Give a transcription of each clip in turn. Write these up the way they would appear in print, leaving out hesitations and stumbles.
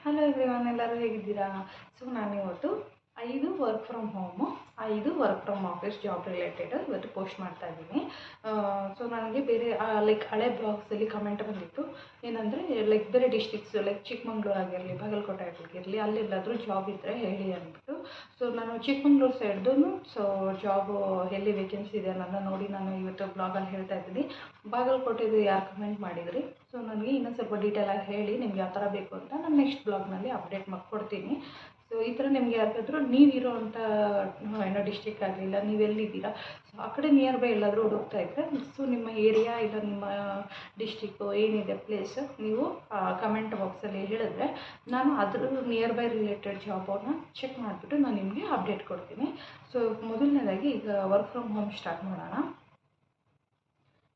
Hello everyone, ಎಲ್ಲರೂ ಹೇಗಿದ್ದೀರಾ? So ನಾನಿವತ್ತು 5 work from home, 5 work from office job related ಇವತ್ತು ಪೋಸ್ಟ್ ಮಾಡ್ತಾ ಇದ್ದೀನಿ. ಸೊ ನನಗೆ ಬೇರೆ ಲೈಕ್ ಹಳೆ ಬ್ಲಾಗ್ಸಲ್ಲಿ ಕಮೆಂಟ್ ಬಂದಿತ್ತು ಏನಂದರೆ ಲೈಕ್ ಬೇರೆ ಡಿಸ್ಟ್ರಿಕ್ಸ್ ಲೈಕ್ ಚಿಕ್ಕಮಂಗ್ಳೂರು ಆಗಿರಲಿ, ಬಾಗಲಕೋಟೆ ಆಗಿರಲಿ, ಅಲ್ಲೆಲ್ಲಾದರೂ ಜಾಬ್ ಇದ್ದರೆ ಹೇಳಿ ಅಂದ್ಬಿಟ್ಟು. ಸೊ ನಾನು ಚಿಕ್ಕಮಂಗ್ಳೂರು ಸೈಡ್ದು ಸೊ ಜಾಬು ಎಲ್ಲಿ ವೇಕೆನ್ಸಿ ಇದೆ ಅನ್ನೋದನ್ನ ನೋಡಿ ನಾನು ಇವತ್ತು ಬ್ಲಾಗಲ್ಲಿ ಹೇಳ್ತಾ ಇದ್ದೀನಿ. ಬಾಗಲಕೋಟೆದು ಯಾರು ಕಮೆಂಟ್ ಮಾಡಿದ್ರಿ, ಸೊ ನನಗೆ ಇನ್ನೂ ಸ್ವಲ್ಪ ಡೀಟೇಲಾಗಿ ಹೇಳಿ ನಿಮ್ಗೆ ಯಾವ ಥರ ಬೇಕು ಅಂತ ನಾನು ನೆಕ್ಸ್ಟ್ ಬ್ಲಾಗ್ನಲ್ಲಿ ಅಪ್ಡೇಟ್ ಮಾಡಿಕೊಡ್ತೀನಿ. ಸೊ ಈ ಥರ ನಿಮಗೆ ಯಾರಿಗಾದರೂ ನೀವಿರೋ ಅಂಥ ಏನೋ ಡಿಸ್ಟ್ರಿಕ್ ಆಗಲಿಲ್ಲ, ನೀವೆಲ್ಲಿದ್ದೀರಾ, ಸೊ ಆ ಕಡೆ ನಿಯರ್ ಬೈ ಎಲ್ಲಾದರೂ ಹುಡುಕ್ತಾ ಇದ್ದರೆ, ಸೊ ನಿಮ್ಮ ಏರಿಯಾ ಇಲ್ಲ ನಿಮ್ಮ ಡಿಸ್ಟ್ರಿಕ್ಕು ಏನಿದೆ ಪ್ಲೇಸ್ ನೀವು ಕಮೆಂಟ್ ಬಾಕ್ಸಲ್ಲಿ ಹೇಳಿದ್ರೆ ನಾನು ಅದ್ರ ನಿಯರ್ ಬೈ ರಿಲೇಟೆಡ್ ಜಾಬನ್ನು ಚೆಕ್ ಮಾಡಿಬಿಟ್ಟು ನಾನು ನಿಮಗೆ ಅಪ್ಡೇಟ್ ಕೊಡ್ತೀನಿ. ಸೊ ಮೊದಲನೇದಾಗಿ ಈಗ ವರ್ಕ್ ಫ್ರಮ್ ಹೋಮ್ ಸ್ಟಾರ್ಟ್ ಮಾಡೋಣ.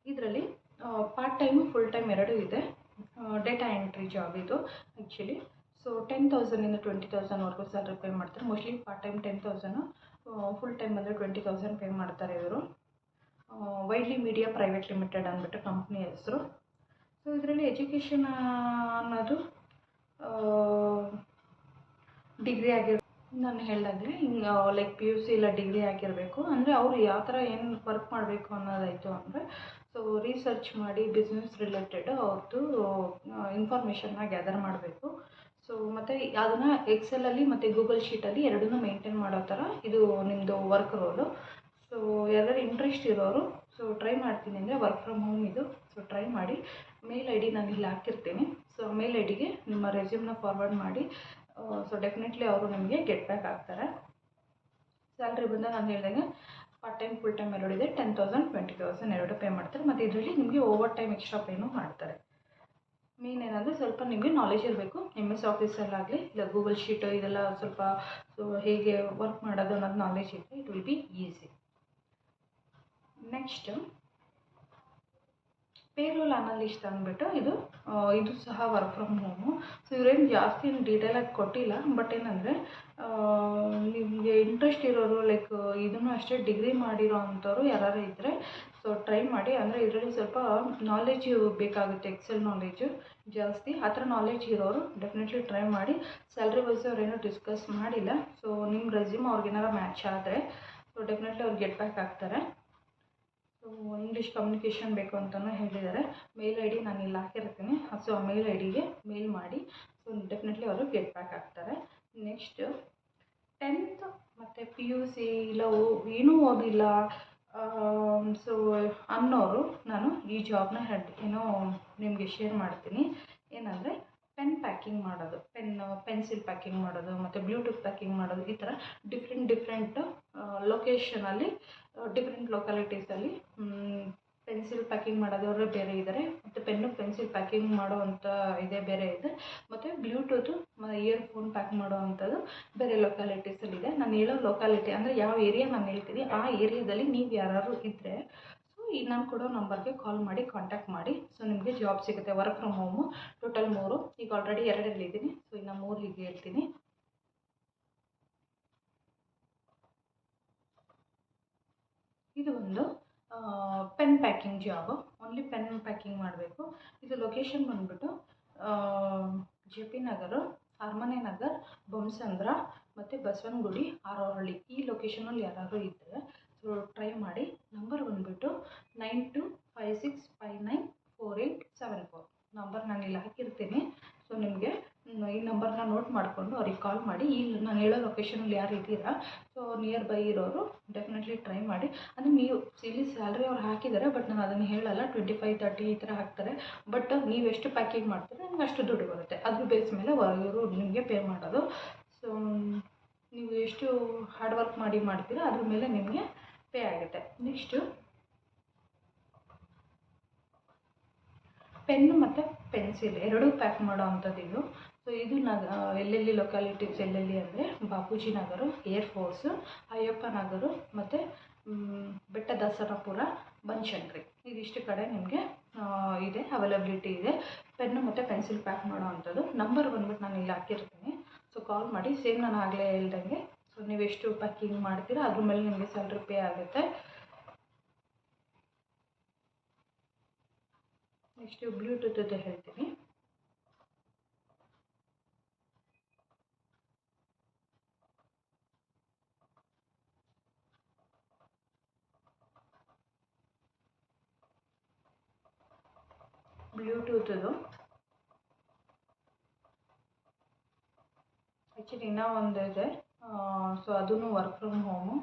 ಇದರಲ್ಲಿ ಪಾರ್ಟ್ ಟೈಮು ಫುಲ್ ಟೈಮ್ ಎರಡೂ ಇದೆ. ಡೇಟಾ ಎಂಟ್ರಿ ಜಾಬ್ ಇದು ಆ್ಯಕ್ಚುಲಿ. ಸೊ 10,000ಇಂದ 20,000ವರೆಗೂ ಸ್ಯಾಲ್ರಿ ಪೇ ಮಾಡ್ತಾರೆ. Mostly part time 10,000, full time ಅಂದರೆ 20,000 ಪೇ ಮಾಡ್ತಾರೆ ಇವರು. ವೈಡ್ಲಿ ಮೀಡಿಯಾ ಪ್ರೈವೇಟ್ ಲಿಮಿಟೆಡ್ ಅಂದ್ಬಿಟ್ಟು ಕಂಪ್ನಿ ಹೆಸರು. ಸೊ ಇದರಲ್ಲಿ ಎಜುಕೇಷನ್ ಅನ್ನೋದು ಡಿಗ್ರಿ ಆಗಿರ್ ನಾನು ಹೇಳ್ದಾಗಲೇ ಹಿಂಗೆ ಲೈಕ್ PUC ಇಲ್ಲ ಡಿಗ್ರಿ ಆಗಿರಬೇಕು. ಅಂದರೆ ಅವರು ಯಾವ ಥರ ಏನು ವರ್ಕ್ ಮಾಡಬೇಕು ಅನ್ನೋದಾಯಿತು ಅಂದರೆ, ಸೊ ರಿಸರ್ಚ್ ಮಾಡಿ ಬಿಸ್ನೆಸ್ ರಿಲೇಟೆಡ್ ಅವ್ರದ್ದು ಇನ್ಫಾರ್ಮೇಷನ್ನ ಗ್ಯಾದರ್ ಮಾಡಬೇಕು. ಸೊ ಮತ್ತು ಅದನ್ನು ಎಕ್ಸೆಲಲ್ಲಿ ಮತ್ತು ಗೂಗಲ್ ಶೀಟಲ್ಲಿ ಎರಡನ್ನೂ ಮೇಂಟೈನ್ ಮಾಡೋ ಥರ ಇದು ನಿಮ್ಮದು ವರ್ಕ್ ರೋಲು. ಸೊ ಯಾರಾದ್ರು ಇಂಟ್ರೆಸ್ಟ್ ಇರೋರು ಸೊ ಟ್ರೈ ಮಾಡ್ತೀನಿ ಅಂದರೆ ವರ್ಕ್ ಫ್ರಮ್ ಹೋಮ್ ಇದು. ಸೊ ಟ್ರೈ ಮಾಡಿ. ಮೇಲ್ ID ನಾನು ಇಲ್ಲಿ ಹಾಕಿರ್ತೀನಿ. ಸೊ ಮೇಲ್ IDಗೆ ನಿಮ್ಮ ರೆಸ್ಯೂಮ್ನ ಫಾರ್ವರ್ಡ್ ಮಾಡಿ. ಸೊ ಡೆಫಿನೆಟ್ಲಿ ಅವರು ನಿಮಗೆ ಗೆಟ್ ಬ್ಯಾಕ್ ಆಗ್ತಾರೆ. ಸ್ಯಾಲ್ರಿ ಬಂದು ನಾನು ಹೇಳ್ದಂಗೆ ಪಾರ್ಟ್ ಟೈಮ್ ಫುಲ್ ಟೈಮ್ ಎರಡಿದೆ. 10,000 20,000 ಎರಡು ಪೇ ಮಾಡ್ತಾರೆ. ಮತ್ತು ಇದರಲ್ಲಿ ನಿಮಗೆ ಓವರ್ ಟೈಮ್ ಎಕ್ಸ್ಟ್ರಾ ಪೇನೂ ಮಾಡ್ತಾರೆ. ಮೇನ್ ಏನಂದರೆ ಸ್ವಲ್ಪ ನಿಮಗೆ ನಾಲೆಜ್ ಇರಬೇಕು. MS ಆಫೀಸಲ್ಲಾಗಲಿ ಇಲ್ಲ ಗೂಗಲ್ ಶೀಟು ಇದೆಲ್ಲ ಸ್ವಲ್ಪ ಸೊ ಹೇಗೆ ವರ್ಕ್ ಮಾಡೋದು ಅನ್ನೋದು ನಾಲೆಜ್ ಇದ್ದರೆ it will be easy. Next payroll analyst ಅಂದ್ಬಿಟ್ಟು ಇದು ಸಹ ವರ್ಕ್ ಫ್ರಮ್ ಹೋಮು. ಸೊ ಇವರೇನು ಜಾಸ್ತಿ ಏನು ಡೀಟೇಲಾಗಿ ಕೊಟ್ಟಿಲ್ಲ. ಬಟ್ ಏನಂದರೆ ನಿಮಗೆ ಇಂಟ್ರೆಸ್ಟ್ ಇರೋರು ಲೈಕ್ ಇದನ್ನು ಅಷ್ಟೇ ಡಿಗ್ರಿ ಮಾಡಿರೋ ಅಂಥವ್ರು ಯಾರು ಇದ್ದರೆ ಸೊ ಟ್ರೈ ಮಾಡಿ. ಅಂದರೆ ಇದರಲ್ಲಿ ಸ್ವಲ್ಪ ನಾಲೆಜ್ ಬೇಕಾಗುತ್ತೆ, ಎಕ್ಸೆಲ್ ನಾಲೆಜು ಜಾಸ್ತಿ. ಆ ಥರ ನಾಲೆಜ್ ಇರೋರು ಡೆಫಿನೆಟ್ಲಿ ಟ್ರೈ ಮಾಡಿ. ಸ್ಯಾಲ್ರಿ ವೈಸ್ ಅವ್ರೇನೂ ಡಿಸ್ಕಸ್ ಮಾಡಿಲ್ಲ. ಸೊ ನಿಮ್ಮ ರೆಸ್ಯೂಮ್ ಅವ್ರಿಗೇನಾರು ಮ್ಯಾಚ್ ಆದರೆ ಸೊ ಡೆಫಿನೆಟ್ಲಿ ಅವ್ರು ಗೆಟ್ ಬ್ಯಾಕ್ ಆಗ್ತಾರೆ. ಸೊ ಇಂಗ್ಲೀಷ್ ಕಮ್ಯುನಿಕೇಷನ್ ಬೇಕು ಅಂತಲೂ ಹೇಳಿದ್ದಾರೆ. ಮೇಲ್ ID ನಾನು ಇಲ್ಲಿ ಹಾಕಿರ್ತೀನಿ. ಸೊ ಆ ಮೇಲ್ IDಗೆ ಮೇಲ್ ಮಾಡಿ. ಸೊ ಡೆಫಿನೆಟ್ಲಿ ಅವರು ಗೆಟ್ ಬ್ಯಾಕ್ ಆಗ್ತಾರೆ. ನೆಕ್ಸ್ಟ್ 10th ಮತ್ತು PUC ಇಲ್ಲ ಏನೂ ಓದಿಲ್ಲ ಸೊ ಅನ್ನೋರು ನಾನು ಈ ಜಾಬ್ನ ಏನೋ ನಿಮಗೆ ಶೇರ್ ಮಾಡ್ತೀನಿ. ಏನಂದರೆ ಪೆನ್ ಪ್ಯಾಕಿಂಗ್ ಮಾಡೋದು, ಪೆನ್ಸಿಲ್ ಪ್ಯಾಕಿಂಗ್ ಮಾಡೋದು ಮತ್ತು ಬ್ಲೂಟೂತ್ ಪ್ಯಾಕಿಂಗ್ ಮಾಡೋದು, ಈ ಥರ ಡಿಫ್ರೆಂಟ್ ಲೊಕೇಶನಲ್ಲಿ ಡಿಫ್ರೆಂಟ್ ಲೊಕ್ಯಾಲಿಟೀಸಲ್ಲಿ ಪೆನ್ಸಿಲ್ ಪ್ಯಾಕಿಂಗ್ ಮಾಡೋದವರೇ ಬೇರೆ ಇದ್ದಾರೆ, ಮತ್ತು ಪೆನ್ಸಿಲ್ ಪ್ಯಾಕಿಂಗ್ ಮಾಡೋವಂಥ ಇದೇ ಬೇರೆ ಇದೆ, ಮತ್ತು ಬ್ಲೂಟೂತು ಇಯರ್ಫೋನ್ ಪ್ಯಾಕ್ ಮಾಡೋ ಅಂಥದ್ದು ಬೇರೆ ಲೊಕ್ಯಾಲಿಟೀಸಲ್ಲಿದೆ. ನಾನು ಹೇಳೋ ಲೊಕ್ಯಾಲಿಟಿ ಅಂದರೆ ಯಾವ ಏರಿಯಾ ನಾನು ಹೇಳ್ತೀನಿ ಆ ಏರಿಯಾದಲ್ಲಿ ನೀವು ಯಾರು ಇದ್ದರೆ ಸೊ ಈಗ ನಾನು ಕೊಡೋ ನಂಬರ್ಗೆ ಕಾಲ್ ಮಾಡಿ ಕಾಂಟ್ಯಾಕ್ಟ್ ಮಾಡಿ. ಸೊ ನಿಮಗೆ ಜಾಬ್ ಸಿಗುತ್ತೆ. Work from home total 3. ಈಗ ಆಲ್ರೆಡಿ 2 ಸೊ ಇನ್ನು 3 ಹೀಗೆ ಹೇಳ್ತೀನಿ. ಇದು ಒಂದು pen packing job. Only pen packing ಮಾಡಬೇಕು. ಇದು ಲೊಕೇಶನ್ ಬಂದುಬಿಟ್ಟು JP ನಗರ, ಅರಮನೆ ನಗರ್, ಬೊಮ್ಮಸಂದ್ರ ಮತ್ತು ಬಸವನಗುಡಿ, ಆರೋಹಳ್ಳಿ ಈ ಲೊಕೇಶನಲ್ಲಿ ಯಾರಾದರೂ ಇದ್ದರೆ ಸೊ ಟ್ರೈ ಮಾಡಿ. ನಂಬರ್ ಬಂದುಬಿಟ್ಟು 9256594874 ನಂಬರ್ ನಾನು ಇಲ್ಲಿ ಹಾಕಿರ್ತೀನಿ. ಸೊ ನಿಮಗೆ ಈ ನಂಬರ್ನ ನೋಟ್ ಮಾಡಿಕೊಂಡು ಅವ್ರಿಗೆ ಕಾಲ್ ಮಾಡಿ. ಇಲ್ಲಿ ನಾನು ಹೇಳೋ ಲೊಕೇಶನಲ್ಲಿ ಯಾರು ಇದ್ದೀರಾ ಸೊ ನಿಯರ್ ಬೈ ಇರೋರು ಡೆಫಿನೆಟ್ಲಿ ಟ್ರೈ ಮಾಡಿ. ಅಂದರೆ ನೀವು ಇಲ್ಲಿ ಸ್ಯಾಲ್ರಿ ಅವ್ರು ಹಾಕಿದ್ದಾರೆ, ಬಟ್ ನಾನು ಅದನ್ನು ಹೇಳಲ್ಲ. 25-30 ಈ ಥರ ಹಾಕ್ತಾರೆ. ಬಟ್ ನೀವೆಷ್ಟು ಪ್ಯಾಕಿಂಗ್ ಮಾಡ್ತೀರ ನಿಮ್ಗೆ ಅಷ್ಟು ದುಡ್ಡು ಬರುತ್ತೆ. ಅದ್ರ ಬೇಸ್ ಮೇಲೆ ಇವರು ನಿಮಗೆ ಪೇ ಮಾಡೋದು. ಸೊ ನೀವು ಎಷ್ಟು ಹಾರ್ಡ್ ವರ್ಕ್ ಮಾಡ್ತೀರಾ ಅದ್ರ ಮೇಲೆ ನಿಮಗೆ ಪೇ ಆಗುತ್ತೆ. ನೆಕ್ಸ್ಟು ಪೆನ್ನು ಮತ್ತು ಪೆನ್ಸಿಲ್ ಎರಡೂ ಪ್ಯಾಕ್ ಮಾಡೋ ಅಂಥದ್ದು ಇದು. ಸೊ ಇದು ಎಲ್ಲೆಲ್ಲಿ ಲೊಕ್ಯಾಲಿಟೀಸ್ ಎಲ್ಲೆಲ್ಲಿ ಅಂದರೆ ಬಾಪೂಜಿ ನಗರ, ಏರ್ಫೋರ್ಸು, ಅಯ್ಯಪ್ಪ ನಗರ ಮತ್ತು ಬೆಟ್ಟದಸರಾಪುರ, ಬನಶಂಕರಿ ಇದಿಷ್ಟು ಕಡೆ ನಿಮಗೆ ಇದೆ ಅವೈಲಬಿಲಿಟಿ ಇದೆ. ಪೆನ್ನು ಮತ್ತು ಪೆನ್ಸಿಲ್ ಪ್ಯಾಕ್ ಮಾಡೋ ಅಂಥದ್ದು. ನಂಬರ್ ಬಂದ್ಬಿಟ್ಟು ನಾನು ಇಲ್ಲಿ ಹಾಕಿರ್ತೀನಿ. ಸೊ ಕಾಲ್ ಮಾಡಿ. ಸೇಮ್ ನಾನು ಆಗಲೇ ಹೇಳ್ದಂಗೆ ಸೊ ನೀವೆಷ್ಟು ಪ್ಯಾಕಿಂಗ್ ಮಾಡ್ತೀರಾ ಅದ್ರ ಮೇಲೆ ನಿಮಗೆ ಸ್ಯಾಲ್ರಿ ಪೇ ಆಗುತ್ತೆ. ನೆಕ್ಸ್ಟು ಬ್ಲೂಟೂತದ್ದು ಹೇಳ್ತೀನಿ. ಬ್ಲೂಟೂತದು. ಆ್ಯಕ್ಚುಲಿ ಇನ್ನೂ ಒಂದು ಇದೆ, ಸೊ ಅದೂ ವರ್ಕ್ ಫ್ರಮ್ ಹೋಮು.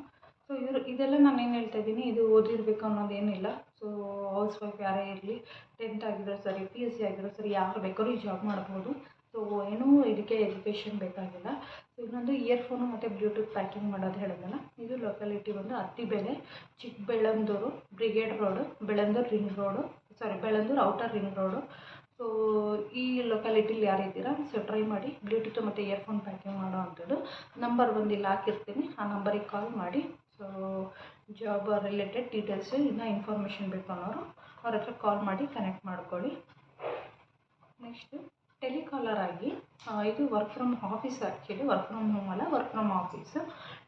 ಸೊ ಇದೆಲ್ಲ ನಾನು ಏನು ಹೇಳ್ತಾ ಇದ್ದೀನಿ, ಇದು ಓದಿರಬೇಕು ಅನ್ನೋದೇನಿಲ್ಲ. ಸೊ ಹೌಸ್ ವೈಫ್ ಯಾರೇ ಇರಲಿ, 10th ಆಗಿರೋ ಸರಿ, PUC ಆಗಿರೋ ಸರಿ, ಯಾರು ಬೇಕಾದ್ರೂ ಈ ಜಾಬ್ ಮಾಡ್ಬೋದು. ಸೊ ಏನೂ ಇದಕ್ಕೆ ಎಜುಕೇಷನ್ ಬೇಕಾಗಿಲ್ಲ. ಸೊ ಇನ್ನೊಂದು ಇಯರ್ಫೋನು ಮತ್ತು ಬ್ಲೂಟೂತ್ ಪ್ಯಾಕಿಂಗ್ ಮಾಡೋದು ಹೇಳಿದ್ನಲ್ಲ, ಇದು ಲೊಕ್ಯಾಲಿಟಿ ಬಂದು Attibele, Chikkabellandur, Brigade road, Bellandur ring road, Bellandur outer ring road. So ಈ ಲೊಕ್ಯಾಲಿಟಿಲಿ ಯಾರಿದ್ದೀರಾ, ಸೊ ಟ್ರೈ ಮಾಡಿ ಬ್ಲೂಟೂತ್ ಮತ್ತು ಇಯರ್ಫೋನ್ ಪ್ಯಾಕಿಂಗ್ ಮಾಡೋ ಅಂಥದ್ದು. ನಂಬರ್ ಬಂದು ಇಲ್ಲಿ ಹಾಕಿರ್ತೀನಿ, ಆ ನಂಬರಿಗೆ ಕಾಲ್ ಮಾಡಿ. ಸೊ ಜಾಬ್ ರಿಲೇಟೆಡ್ ಡೀಟೇಲ್ಸು ಇನ್ನೂ ಇನ್ಫಾರ್ಮೇಷನ್ ಬೇಕು ಅನ್ನೋರು ಅವ್ರ ಹತ್ರ ಕಾಲ್ ಮಾಡಿ ಕನೆಕ್ಟ್ ಮಾಡ್ಕೊಳ್ಳಿ. ನೆಕ್ಸ್ಟು ಟೆಲಿಕಾಲರ್ ಆಗಿ, ಇದು work from office, actually work from home ಅಲ್ಲ, ವರ್ಕ್ ಫ್ರಮ್ ಆಫೀಸು.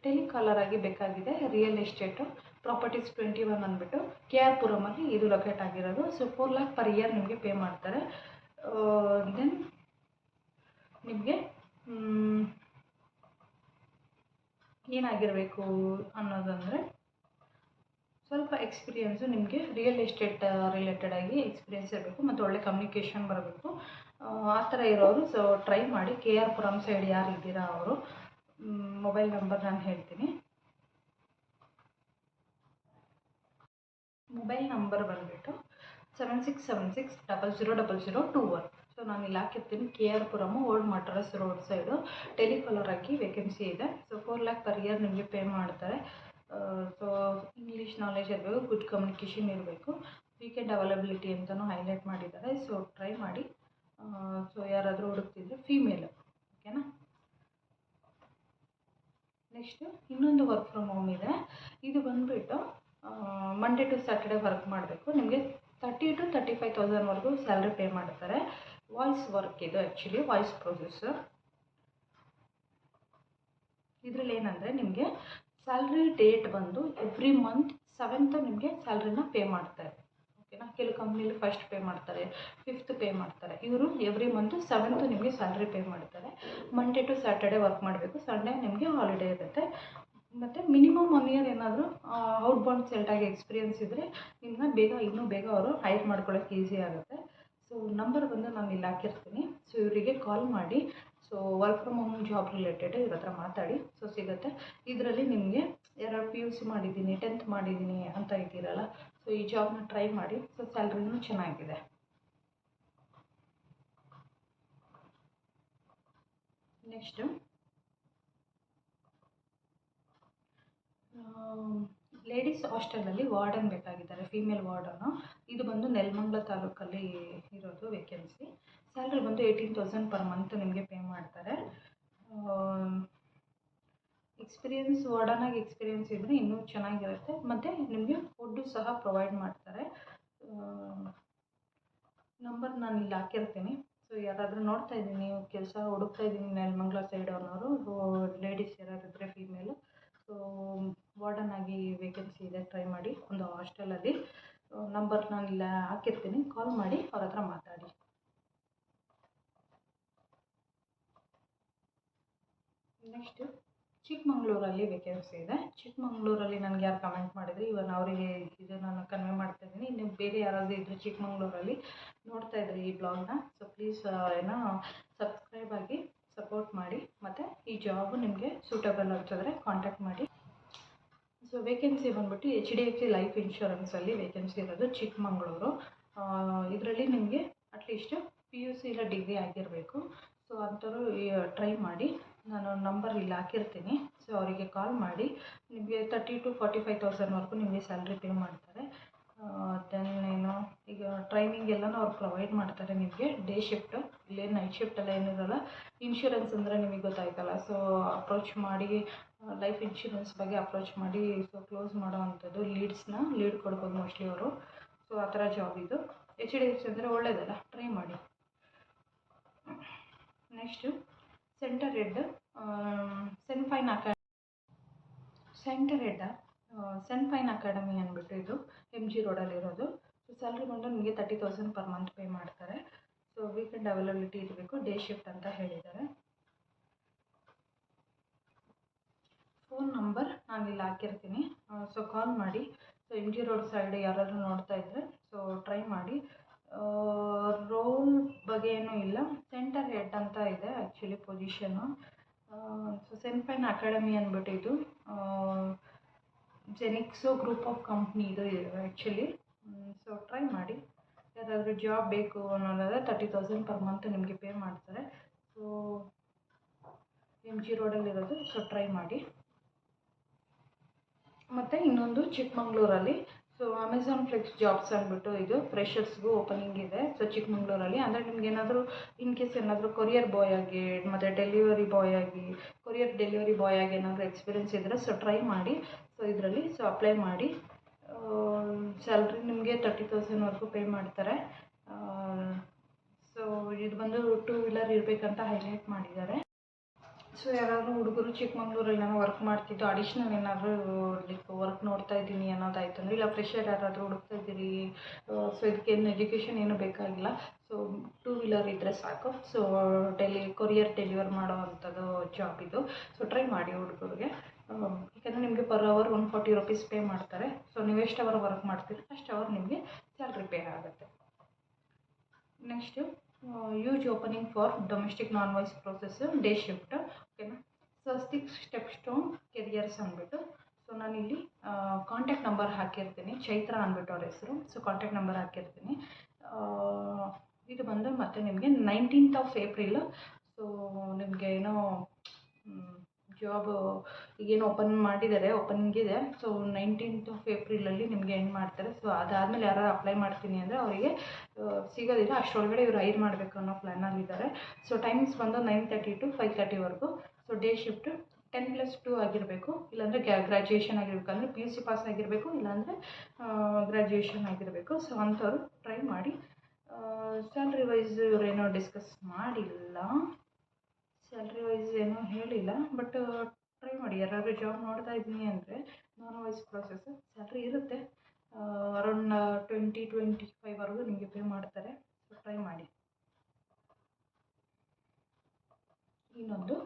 ಟೆಲಿಕಾಲರ್ ಆಗಿ ಬೇಕಾಗಿದೆ. ರಿಯಲ್ ಎಸ್ಟೇಟು, ಪ್ರಾಪರ್ಟೀಸ್ 21 ಅಂದ್ಬಿಟ್ಟು KR ಪುರಮಲ್ಲಿ ಇದು ಲೊಕೇಟ್ ಆಗಿರೋದು. ಸೊ 4 lakh ಪರ್ ಇಯರ್ ನಿಮಗೆ ಪೇ ಮಾಡ್ತಾರೆ. ದೆನ್ ನಿಮಗೆ ಏನಾಗಿರಬೇಕು ಅನ್ನೋದಂದರೆ, ಸ್ವಲ್ಪ ಎಕ್ಸ್ಪೀರಿಯೆನ್ಸು ನಿಮಗೆ ರಿಯಲ್ ಎಸ್ಟೇಟ್ ರಿಲೇಟೆಡಾಗಿ ಎಕ್ಸ್ಪೀರಿಯೆನ್ಸ್ ಇರಬೇಕು ಮತ್ತು ಒಳ್ಳೆ ಕಮ್ಯುನಿಕೇಷನ್ ಬರಬೇಕು. ಆ ಥರ ಇರೋರು ಸೊ ಟ್ರೈ ಮಾಡಿ. KR ಪುರಂ ಸೈಡ್ ಯಾರಿದ್ದೀರಾ ಅವರು. ಮೊಬೈಲ್ ನಂಬರ್ ನಾನು ಹೇಳ್ತೀನಿ. ಮೊಬೈಲ್ ನಂಬರ್ ಬಂದುಬಿಟ್ಟು 7676000021. ಸೊ ನಾನು ಇಲ್ಲಿ ಹಾಕಿರ್ತೀನಿ. KR Puram, old Madras road side, telecaller ಆಗಿ ವೇಕೆನ್ಸಿ ಇದೆ. ಸೊ 4 lakh ಪರ್ ಇಯರ್ ನಿಮಗೆ ಪೇ ಮಾಡ್ತಾರೆ. ಸೊ ಇಂಗ್ಲೀಷ್ ನಾಲೆಜ್ ಇರಬೇಕು, ಗುಡ್ ಕಮ್ಯುನಿಕೇಷನ್ ಇರಬೇಕು, ವೀಕೆಂಡ್ ಅವೈಲಬಿಲಿಟಿ ಅಂತಲೂ ಹೈಲೈಟ್ ಮಾಡಿದ್ದಾರೆ. ಸೊ ಟ್ರೈ ಮಾಡಿ. ಸೊ ಯಾರಾದರೂ ಹುಡುಕ್ತಿದ್ರೆ ಫೀಮೇಲು, ಓಕೆನಾ. ನೆಕ್ಸ್ಟು ಇನ್ನೊಂದು ವರ್ಕ್ ಫ್ರಮ್ ಹೋಮ್ ಇದೆ. ಇದು ಬಂದುಬಿಟ್ಟು ಮಂಡೇ ಟು ಸ್ಯಾಟರ್ಡೇ ವರ್ಕ್ ಮಾಡಬೇಕು. ನಿಮಗೆ 30,000 to 35,000ವರೆಗೂ ಸ್ಯಾಲ್ರಿ ಪೇ ಮಾಡ್ತಾರೆ. ವಾಯ್ಸ್ ವರ್ಕ್ ಇದು, ಆ್ಯಕ್ಚುಲಿ ವಾಯ್ಸ್ ಪ್ರೊಸೆಸ್ಸು. ಇದರಲ್ಲಿ ಏನಂದರೆ ನಿಮಗೆ ಸ್ಯಾಲ್ರಿ ಡೇಟ್ ಬಂದು ಎವ್ರಿ ಮಂತ್ 7th ನಿಮಗೆ ಸ್ಯಾಲ್ರಿನ ಪೇ ಮಾಡ್ತಾರೆ, ಓಕೆನಾ. ಕೆಲವು ಕಂಪ್ನಿಲಿ ಫಸ್ಟ್ ಪೇ ಮಾಡ್ತಾರೆ, 5th ಪೇ ಮಾಡ್ತಾರೆ. ಇವರು ಎವ್ರಿ ಮಂತ್ 7th ನಿಮಗೆ ಸ್ಯಾಲ್ರಿ ಪೇ ಮಾಡ್ತಾರೆ. ಮಂಡೇ ಟು ಸ್ಯಾಟರ್ಡೇ ವರ್ಕ್ ಮಾಡಬೇಕು, ಸಂಡೇ ನಿಮಗೆ ಹಾಲಿಡೇ ಇರುತ್ತೆ. ಮತ್ತು ಮಿನಿಮಮ್ 1 year ಏನಾದರೂ ಔಟ್ಬೌಂಡ್ ಸೆಲ್ಟಾಗಿ ಎಕ್ಸ್ಪೀರಿಯೆನ್ಸ್ ಇದ್ದರೆ ನಿಮ್ಮನ್ನ ಇನ್ನೂ ಬೇಗ ಅವರು ಹೈರ್ ಮಾಡ್ಕೊಳ್ಳೋಕ್ಕೆ ಈಸಿ ಆಗುತ್ತೆ. ಸೊ ನಂಬರ್ ಬಂದು ನಾನು ಇಲ್ಲಿ ಹಾಕಿರ್ತೀನಿ. ಸೊ ಇವರಿಗೆ ಕಾಲ್ ಮಾಡಿ. So work from home job related ಇವ್ರ ಹತ್ರ ಮಾತಾಡಿ. ಸೊ ಸಿಗುತ್ತೆ. ಇದರಲ್ಲಿ ನಿಮಗೆ ಯಾರು PUC ಮಾಡಿದ್ದೀನಿ, 10th ಮಾಡಿದ್ದೀನಿ ಅಂತ ಇದ್ದೀರಲ್ಲ, ಸೊ ಈ ಜಾಬ್ನ ಟ್ರೈ ಮಾಡಿ. ಸೊ ಸ್ಯಾಲ್ರಿನೂ ಚೆನ್ನಾಗಿದೆ. ನೆಕ್ಸ್ಟು ಲೇಡೀಸ್ ಹಾಸ್ಟೆಲಲ್ಲಿ ವಾರ್ಡನ್ ಬೇಕಾಗಿದ್ದಾರೆ, ಫೀಮೇಲ್ ವಾರ್ಡನ್ನು. ಇದು ಬಂದು ನೆಲಮಂಗಲ ತಾಲೂಕಲ್ಲಿ ಇರೋದು ವೇಕೆನ್ಸಿ. ಸ್ಯಾಲ್ರಿ ಬಂದು 18,000 ಪರ್ ಮಂತ್ ನಿಮಗೆ ಪೇ ಮಾಡ್ತಾರೆ. ಎಕ್ಸ್ಪೀರಿಯೆನ್ಸ್ ವಾರ್ಡನಾಗಿ ಎಕ್ಸ್ಪೀರಿಯೆನ್ಸ್ ಇದ್ದರೆ ಇನ್ನೂ ಚೆನ್ನಾಗಿರುತ್ತೆ. ಮತ್ತು ನಿಮಗೆ ಫುಡ್ಡು ಸಹ ಪ್ರೊವೈಡ್ ಮಾಡ್ತಾರೆ. ನಂಬರ್ ನಾನು ಇಲ್ಲಿ ಹಾಕಿರ್ತೀನಿ. ಸೊ ಯಾರಾದರೂ ನೋಡ್ತಾ ಇದ್ದೀನಿ, ನೀವು ಕೆಲಸ ಹುಡುಕ್ತಾ ಇದ್ದೀನಿ ನೆಲಮಂಗಲ ಸೈಡ್ ಅನ್ನೋರು, ಲೇಡೀಸ್ ಯಾರಾದಿದ್ದರೆ ಫೀಮೇಲು, ಸೊ ವಾರ್ಡನ್ ಆಗಿ ವೇಕೆನ್ಸಿ ಇದೆ, ಟ್ರೈ ಮಾಡಿ ಒಂದು ಹಾಸ್ಟೆಲಲ್ಲಿ. ನಂಬರ್ ನಾನು ಇಲ್ಲ ಹಾಕಿರ್ತೀನಿ, ಕಾಲ್ ಮಾಡಿ ಅವ್ರ ಹತ್ರ ಮಾತಾಡಿ. ನೆಕ್ಸ್ಟು ಚಿಕ್ಕಮಂಗ್ಳೂರಲ್ಲಿ ವೇಕೆನ್ಸಿ ಇದೆ. ಚಿಕ್ಕಮಂಗ್ಳೂರಲ್ಲಿ ನನಗೆ ಯಾರು ಕಮೆಂಟ್ ಮಾಡಿದರೆ ಇವನ್ ಅವರಿಗೆ ಇದು ನಾನು ಕನ್ವೆ ಮಾಡ್ತಾಯಿದ್ದೀನಿ. ಇನ್ನು ಬೇರೆ ಯಾರಾದರೂ ಇದ್ದರೆ ಚಿಕ್ಕಮಂಗ್ಳೂರಲ್ಲಿ ನೋಡ್ತಾ ಇದ್ದರೆ ಈ ಬ್ಲಾಗ್ನ, ಸೊ ಪ್ಲೀಸ್ ಸಬ್ಸ್ಕ್ರೈಬ್ ಆಗಿ ಸಪೋರ್ಟ್ ಮಾಡಿ. ಮತ್ತು ಈ ಜಾಬು ನಿಮಗೆ ಸೂಟಬಲ್ ಅನ್ಸಿದ್ರೆ ಕಾಂಟ್ಯಾಕ್ಟ್ ಮಾಡಿ. ಸೊ ವೇಕೆನ್ಸಿ ಬಂದುಬಿಟ್ಟು HDFC ಲೈಫ್ ಇನ್ಶೂರೆನ್ಸಲ್ಲಿ ವೇಕೆನ್ಸಿ ಇರೋದು ಚಿಕ್ಕಮಂಗ್ಳೂರು. ಇದರಲ್ಲಿ ನಿಮಗೆ ಅಟ್ಲೀಸ್ಟ್ PUC ಇಲ್ಲ ಡಿಗ್ರಿ ಆಗಿರಬೇಕು. ಸೊ ಅಂಥವ್ರು ಟ್ರೈ ಮಾಡಿ. ನಾನು ನಂಬರ್ ಇಲ್ಲಿ ಹಾಕಿರ್ತೀನಿ. ಸೊ ಅವರಿಗೆ ಕಾಲ್ ಮಾಡಿ. ನಿಮಗೆ 30,000 to 45,000ವರೆಗೂ ನಿಮಗೆ ಸ್ಯಾಲ್ರಿ ಪೇ ಮಾಡ್ತಾರೆ. ದೆನ್ ಏನು, ಈಗ ಟ್ರೈನಿಂಗ್ ಎಲ್ಲನೂ ಅವ್ರು ಪ್ರೊವೈಡ್ ಮಾಡ್ತಾರೆ ನಿಮಗೆ. ಡೇ ಶಿಫ್ಟು, ಇಲ್ಲೇನು ನೈಟ್ ಶಿಫ್ಟ್ ಎಲ್ಲ ಏನಿರೋಲ್ಲ. ಇನ್ಶೂರೆನ್ಸ್ ಅಂದರೆ ನಿಮಗೆ ಗೊತ್ತಾಯ್ತಲ್ಲ. ಸೊ ಅಪ್ರೋಚ್ ಮಾಡಿ, ಲೈಫ್ ಇನ್ಶೂರೆನ್ಸ್ ಬಗ್ಗೆ ಅಪ್ರೋಚ್ ಮಾಡಿ ಸೊ ಕ್ಲೋಸ್ ಮಾಡೋ ಅಂಥದ್ದು ಲೀಡ್ ಕೊಡ್ಬೋದು ಮೋಸ್ಟ್ಲಿ ಅವರು. ಸೊ ಆ ಥರ ಜಾಬ್ ಇದು. HDFC ಅಂದರೆ ಒಳ್ಳೆಯದಲ್ಲ, ಟ್ರೈ ಮಾಡಿ. Next centre head sent fine academy ಅಂದ್ಬಿಟ್ಟು ಇದು MG ರೋಡಲ್ಲಿರೋದು. ಸೊ ಸ್ಯಾಲ್ರಿ ಬಂದು ನಿಮಗೆ 30,000 ಪರ್ ಮಂತ್ ಪೇ ಮಾಡ್ತಾರೆ. ಸೊ ವೀಕೆಂಡ್ ಅವೈಲಬಿಲಿಟಿ ಇರಬೇಕು, ಡೇ ಶಿಫ್ಟ್ ಅಂತ ಹೇಳಿದ್ದಾರೆ. ಫೋನ್ ನಂಬರ್ ನಾನು ಇಲ್ಲಿ ಹಾಕಿರ್ತೀನಿ. ಸೊ ಕಾಲ್ ಮಾಡಿ. ಸೊ MG ರೋಡ್ ಸೈಡ್ ಯಾರಾದರೂ ನೋಡ್ತಾ ಇದ್ದರೆ ಸೊ ಟ್ರೈ ಮಾಡಿ. ರೋಲ್ ಬಗ್ಗೆ ಏನೂ ಇಲ್ಲ, ಸೆಂಟರ್ ಹೆಡ್ ಅಂತ ಇದೆ ಆ್ಯಕ್ಚುಲಿ ಪೊಸಿಷನ್ನು. ಸೊ ಸೆನ್ಫೈನ್ ಅಕಾಡೆಮಿ ಅಂದ್ಬಿಟ್ಟು ಇದು ಜೆನಿಕ್ಸೋ ಗ್ರೂಪ್ ಆಫ್ ಕಂಪ್ನಿ ಇದು ಆ್ಯಕ್ಚುಲಿ. ಸೊ ಟ್ರೈ ಮಾಡಿ. ಯಾರಾದರೂ ಜಾಬ್ ಬೇಕು ಅನ್ನೋದಾದರೆ 30,000 ಪರ್ ಮಂತ್ ನಿಮಗೆ ಪೇ ಮಾಡ್ತಾರೆ. ಸೊ MG ರೋಡಲ್ಲಿರೋದು. ಸೊ ಟ್ರೈ ಮಾಡಿ. ಮತ್ತು ಇನ್ನೊಂದು ಚಿಕ್ಕಮಂಗ್ಳೂರಲ್ಲಿ, ಸೊ ಅಮೆಝಾನ್ ಫ್ಲೆಕ್ಸ್ ಜಾಬ್ಸ್ ಅಂದ್ಬಿಟ್ಟು ಇದು ಫ್ರೆಷರ್ಸ್ಗೂ ಓಪನಿಂಗ್ ಇದೆ. ಸೊ ಚಿಕ್ಕಮಂಗ್ಳೂರಲ್ಲಿ ಅಂದರೆ ನಿಮ್ಗೆ ಏನಾದರೂ ಇನ್ ಕೇಸ್ ಏನಾದರೂ ಕೊರಿಯರ್ ಬಾಯ್ ಆಗಿ ಮತ್ತು ಡೆಲಿವರಿ ಬಾಯ್ ಆಗಿ ಡೆಲಿವರಿ ಬಾಯ್ ಆಗಿ ಏನಾದರೂ ಎಕ್ಸ್ಪೀರಿಯೆನ್ಸ್ ಇದ್ದರೆ ಸೊ ಟ್ರೈ ಮಾಡಿ. ಸೊ ಇದರಲ್ಲಿ ಸೊ ಅಪ್ಲೈ ಮಾಡಿ. ಸ್ಯಾಲ್ರಿ ನಿಮಗೆ 30,000ವರೆಗೂ ಪೇ ಮಾಡ್ತಾರೆ. ಸೊ ಇದು ಬಂದು 2 ವೀಲರ್ ಇರಬೇಕಂತ ಹೈಲೈಟ್ ಮಾಡಿದ್ದಾರೆ. ಸೊ ಯಾರಾದರೂ ಹುಡುಗರು ಚಿಕ್ಕಮಂಗ್ಳೂರಲ್ಲಿ ನಾನು ವರ್ಕ್ ಮಾಡ್ತಿದ್ದು ಅಡಿಷ್ನಲ್ ಏನಾದರೂ ಲೈಕ್ ವರ್ಕ್ ನೋಡ್ತಾ ಇದ್ದೀನಿ ಅನ್ನೋದಾಯ್ತು ಅಂದರೆ, ಇಲ್ಲ ಫ್ರೆಷರ್ ಯಾರಾದರೂ ಹುಡುಕ್ತಾ ಇದ್ದೀರಿ, ಸೊ ಇದಕ್ಕೇನು ಎಜುಕೇಷನ್ ಏನೂ ಬೇಕಾಗಿಲ್ಲ. ಸೊ 2 ವೀಲರ್ ಇದ್ದರೆ ಸಾಕು. ಸೊ ಕೊರಿಯರ್ ಡೆಲಿವರ್ ಮಾಡೋ ಅಂಥದ್ದು ಜಾಬ್ ಇದು. ಸೊ ಟ್ರೈ ಮಾಡಿ ಹುಡುಗರಿಗೆ. ಯಾಕಂದರೆ ನಿಮಗೆ ಪರ್ ಅವರ್ 140 ರೂಪೀಸ್ ಪೇ ಮಾಡ್ತಾರೆ. ಸೊ ನೀವು ಎಷ್ಟು ಅವರ್ ವರ್ಕ್ ಮಾಡ್ತೀರಿ ಅಷ್ಟು ಅವರ್ ನಿಮಗೆ ಸ್ಯಾಲ್ರಿ ಪೇ ಆಗುತ್ತೆ. Next use opening for domestic non voice process day shift. ಓಕೆನಾ. ಸ್ವಸ್ತಿಕ್ ಸ್ಟೆಪ್ ಸ್ಟೋನ್ ಕೆರಿಯರ್ಸ್ ಅಂದ್ಬಿಟ್ಟು. ಸೊ ನಾನಿಲ್ಲಿ ಕಾಂಟ್ಯಾಕ್ಟ್ ನಂಬರ್ ಹಾಕಿರ್ತೀನಿ, ಚೈತ್ರ ಅಂದ್ಬಿಟ್ಟು ಅವ್ರ ಹೆಸರು. ಸೊ ಕಾಂಟ್ಯಾಕ್ಟ್ ನಂಬರ್ ಹಾಕಿರ್ತೀನಿ. ಇದು ಬಂದು ಮತ್ತು ನಿಮಗೆ 19th ಏಪ್ರಿಲ್. ಸೊ ನಿಮಗೆ ಏನೋ ಜಾಬ್ ಈಗೇನು ಓಪನ್ ಮಾಡಿದ್ದಾರೆ, ಓಪನಿಂಗ್ ಇದೆ. ಸೊ 19th ಏಪ್ರಿಲಲ್ಲಿ ನಿಮಗೆ ಎಂಡ್ ಮಾಡ್ತಾರೆ. ಸೊ ಅದಾದಮೇಲೆ ಯಾರು ಅಪ್ಲೈ ಮಾಡ್ತೀನಿ ಅಂದರೆ ಅವರಿಗೆ ಸಿಗೋದಿಲ್ಲ. ಅಷ್ಟರೊಳಗಡೆ ಇವರು ಹೈರ್ ಮಾಡಬೇಕು ಅನ್ನೋ ಪ್ಲ್ಯಾನಲ್ಲಿದ್ದಾರೆ. ಸೊ ಟೈಮಿಂಗ್ಸ್ ಬಂದು 9:30 to 5:30ವರೆಗೂ. ಸೊ ಡೇ ಶಿಫ್ಟ್ 10+2 ಆಗಿರಬೇಕು, ಇಲ್ಲಾಂದರೆ ಗ್ರ್ಯಾಜುಯೇಷನ್ ಆಗಿರಬೇಕು. ಅಂದರೆ PUC ಪಾಸ್ ಆಗಿರಬೇಕು, ಇಲ್ಲಾಂದರೆ ಗ್ರ್ಯಾಜುಯೇಷನ್ ಆಗಿರಬೇಕು. ಸೊ ಅಂಥವ್ರು ಟ್ರೈ ಮಾಡಿ. ಸ್ಯಾಲ್ರಿ ವೈಸ್ ಇವರೇನೋ ಡಿಸ್ಕಸ್ ಮಾಡಿಲ್ಲ, ಸ್ಯಾಲ್ರಿ ವೈಸ್ ಏನೂ ಹೇಳಿಲ್ಲ. ಬಟ್ ಟ್ರೈ ಮಾಡಿ. ಯಾರಾದರೂ ಜಾಬ್ ನೋಡ್ತಾ ಇದ್ದೀನಿ ಅಂದರೆ ನಾನ್ ವಾಯ್ಸ್ ಪ್ರೊಸೆಸ್ ಸ್ಯಾಲ್ರಿ ಇರುತ್ತೆ. ಅರೌಂಡ್ 20-25ವರೆಗೂ ನಿಮಗೆ ಪೇ ಮಾಡ್ತಾರೆ. ಸೊ ಟ್ರೈ ಮಾಡಿ. ಇನ್ನೊಂದು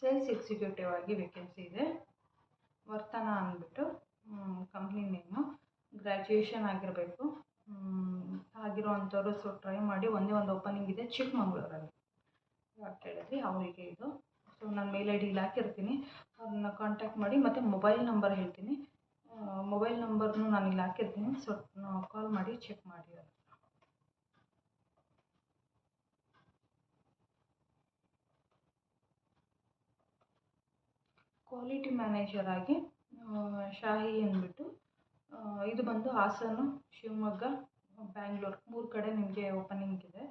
ಸೇಲ್ಸ್ ಎಕ್ಸಿಕ್ಯೂಟಿವ್ ಆಗಿ ವೇಕೆನ್ಸಿ ಇದೆ. ವರ್ತನ ಅಂದ್ಬಿಟ್ಟು ಕಂಪ್ನಿ ನೇಮು. ಗ್ರ್ಯಾಜುಯೇಷನ್ ಆಗಿರಬೇಕು ಆಗಿರೋ ಅಂಥವ್ರು. ಸೊ ಟ್ರೈ ಮಾಡಿ. ಒಂದೇ ಒಂದು ಓಪನಿಂಗ್ ಇದೆ ಚಿಕ್ಕಮಂಗ್ಳೂರಲ್ಲಿ. ಯಾರು ಕೇಳಿದ್ರಿ ಅವರಿಗೆ ಇದು. ಸೊ ನಾನು ಮೇಲ್ ID ಇಲ್ಲಿ ಹಾಕಿರ್ತೀನಿ, ಅವ್ರನ್ನ ಕಾಂಟ್ಯಾಕ್ಟ್ ಮಾಡಿ. ಮತ್ತು ಮೊಬೈಲ್ ನಂಬರ್ ಹೇಳ್ತೀನಿ, ಮೊಬೈಲ್ ನಂಬರ್ನು ನಾನು ಇಲ್ಲಿ ಹಾಕಿರ್ತೀನಿ. ಸೊ ಕಾಲ್ ಮಾಡಿ ಚೆಕ್ ಮಾಡಿ. ಕ್ವಾಲಿಟಿ ಮ್ಯಾನೇಜರ್ ಆಗಿ ಶಾಹಿ ಅಂದ್ಬಿಟ್ಟು, ಇದು ಬಂದು ಹಾಸನ, ಶಿವಮೊಗ್ಗ, ಬ್ಯಾಂಗ್ಳೂರು 3 ಕಡೆ ನಿಮಗೆ ಓಪನಿಂಗ್ ಇದೆ.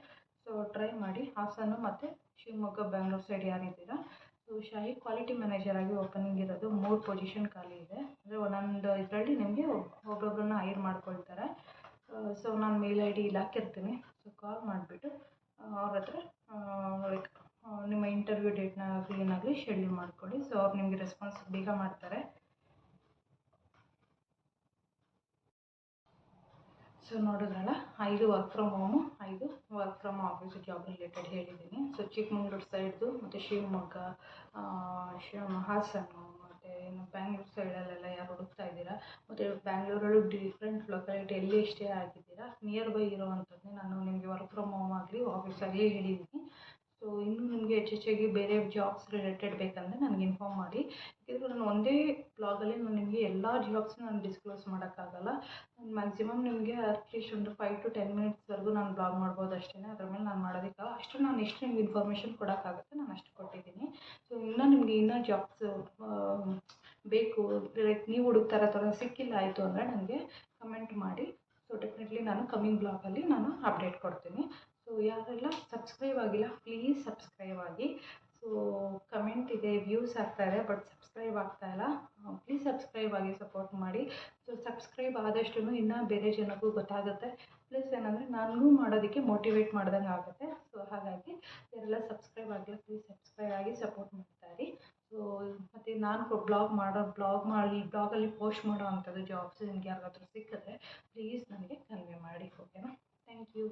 ಸೊ ಟ್ರೈ ಮಾಡಿ. ಹಾಸನ ಮತ್ತು ಶಿವಮೊಗ್ಗ, ಬ್ಯಾಂಗ್ಳೂರು ಸೈಡ್ ಯಾರಿದ್ದೀರಾ. ಸೊ ಶಾಹಿ ಕ್ವಾಲಿಟಿ ಮ್ಯಾನೇಜರ್ ಆಗಿ ಓಪನಿಂಗ್ ಇರೋದು. 3 ಪೊಸಿಷನ್ ಖಾಲಿ ಇದೆ. ಅಂದರೆ ಒಂದೊಂದು ಇದರಲ್ಲಿ ನಿಮಗೆ ಒಬ್ಬೊಬ್ಬರನ್ನ ಹೈರ್ ಮಾಡ್ಕೊಳ್ತಾರೆ. ಸೊ ನಾನು ಮೇಲ್ ID ಇಲ್ಲಿ ಹಾಕಿರ್ತೀನಿ. ಸೊ ಕಾಲ್ ಮಾಡಿಬಿಟ್ಟು ಅವ್ರ ಹತ್ರ ಲೈಕ್ ನಿಮ್ಮ ಇಂಟರ್ವ್ಯೂ ಡೇಟ್ನಾಗಲಿ ಏನಾಗಲಿ ಶೆಡ್ಯೂಲ್ ಮಾಡ್ಕೊಳ್ಳಿ. ಸೊ ಅವ್ರು ನಿಮಗೆ ರೆಸ್ಪಾನ್ಸ್ ಬೇಗ ಮಾಡ್ತಾರೆ. ಸೊ ನೋಡಿದ್ರಲ್ಲ, 5 work from home, 5 work from office job related ಹೇಳಿದ್ದೀನಿ. ಸೊ ಚಿಕ್ಕಮಂಗ್ಳೂರು ಸೈಡ್ದು ಮತ್ತು ಶಿವಮೊಗ್ಗ, ಹಾಸನ ಮತ್ತು ಇನ್ನು ಬ್ಯಾಂಗ್ಳೂರು ಸೈಡಲ್ಲೆಲ್ಲ ಯಾರು ಹುಡುಕ್ತಾ ಇದ್ದೀರಾ, ಮತ್ತು ಬ್ಯಾಂಗ್ಳೂರಲ್ಲೂ ಡಿಫ್ರೆಂಟ್ ಲೊಕ್ಯಾಲಿಟಿ ಎಲ್ಲಿ ಸ್ಟೇ ಆಗಿದ್ದೀರಾ ನಿಯರ್ ಬೈ ಇರೋವಂಥದ್ದೇ ನಾನು ನಿಮಗೆ ವರ್ಕ್ ಫ್ರಮ್ ಹೋಮ್ ಆಗಲಿ ಆಫೀಸ್ ಆಗಲಿ ಹೇಳಿದ್ದೀನಿ. ಸೊ ಇನ್ನೂ ನಿಮಗೆ ಹೆಚ್ಚೆಚ್ಚಾಗಿ ಬೇರೆ ಜಾಬ್ಸ್ ರಿಲೇಟೆಡ್ ಬೇಕಂದರೆ ನನಗೆ ಇನ್ಫಾರ್ಮ್ ಮಾಡಿ. ಯಾಕೆಂದರೆ ನಾನು ಒಂದೇ ಬ್ಲಾಗಲ್ಲಿ ನಾನು ನಿಮಗೆ ಎಲ್ಲ ಜಾಬ್ಸ್ನ ನಾನು ಡಿಸ್ಕ್ಲೋಸ್ ಮಾಡೋಕ್ಕಾಗಲ್ಲ. ನಾನು ಮ್ಯಾಕ್ಸಿಮಮ್ ನಿಮಗೆ ಅಟ್ಲೀಸ್ಟ್ ಒಂದು 5 to 10 ಮಿನಿಟ್ಸ್ವರೆಗೂ ನಾನು ಬ್ಲಾಗ್ ಮಾಡ್ಬೋದು ಅಷ್ಟೇ. ಅದ್ರ ಮೇಲೆ ನಾನು ಮಾಡೋದಕ್ಕಾಗಲ್ಲ. ಅಷ್ಟು ನಾನು ಎಷ್ಟು ನಿಮ್ಗೆ ಇನ್ಫಾರ್ಮೇಷನ್ ಕೊಡೋಕ್ಕಾಗುತ್ತೆ ನಾನು ಅಷ್ಟು ಕೊಟ್ಟಿದ್ದೀನಿ. ಸೊ ನಿಮಗೆ ಇನ್ನೂ ಜಾಬ್ಸ್ ಬೇಕು, ಲೈಕ್ ನೀವು ಹುಡುಕ್ತಾ ಇರೋ ಥರ ಸಿಕ್ಕಿಲ್ಲ ಆಯಿತು ಅಂದರೆ ನನಗೆ ಕಮೆಂಟ್ ಮಾಡಿ. ಸೊ ಡೆಫಿನೆಟ್ಲಿ ನಾನು ಕಮ್ಮಿಂಗ್ ಬ್ಲಾಗಲ್ಲಿ ನಾನು ಅಪ್ಡೇಟ್ ಕೊಡ್ತೀನಿ. ಸೊ ಯಾರೆಲ್ಲ ಸಬ್ಸ್ಕ್ರೈಬ್ ಆಗಿಲ್ಲ ಪ್ಲೀಸ್ ಸಬ್ಸ್ಕ್ರೈಬ್ ಆಗಿ. ಸೊ ಕಮೆಂಟ್ ಇದೆ, ವ್ಯೂಸ್ ಆಗ್ತಾಯಿದೆ, ಬಟ್ ಸಬ್ಸ್ಕ್ರೈಬ್ ಆಗ್ತಾಯಿಲ್ಲ. ಪ್ಲೀಸ್ ಸಬ್ಸ್ಕ್ರೈಬ್ ಆಗಿ ಸಪೋರ್ಟ್ ಮಾಡಿ. ಸೊ ಸಬ್ಸ್ಕ್ರೈಬ್ ಆದಷ್ಟು ಇನ್ನೂ ಬೇರೆ ಜನಕ್ಕೂ ಗೊತ್ತಾಗುತ್ತೆ. ಪ್ಲಸ್ ಏನಂದರೆ ನನಗೂ ಮಾಡೋದಕ್ಕೆ ಮೋಟಿವೇಟ್ ಮಾಡ್ದಂಗೆ ಆಗುತ್ತೆ. ಸೊ ಹಾಗಾಗಿ ಯಾರೆಲ್ಲ ಸಬ್ಸ್ಕ್ರೈಬ್ ಆಗಿಲ್ಲ ಪ್ಲೀಸ್ ಸಬ್ಸ್ಕ್ರೈಬ್ ಆಗಿ ಸಪೋರ್ಟ್ ಮಾಡ್ತಾಯಿರಿ. ಸೊ ಮತ್ತು ನಾನು ಬ್ಲಾಗಲ್ಲಿ ಪೋಸ್ಟ್ ಮಾಡೋ ಅಂಥದ್ದು ಜಾಬ್ಸ್ ನಿಮ್ಗೆ ಯಾರಿಗಾದ್ರೂ ಸಿಕ್ಕಿದ್ರೆ ಪ್ಲೀಸ್ ನನಗೆ ಕನ್ವೆ ಮಾಡಿ. ಓಕೆನಾ. Thank you.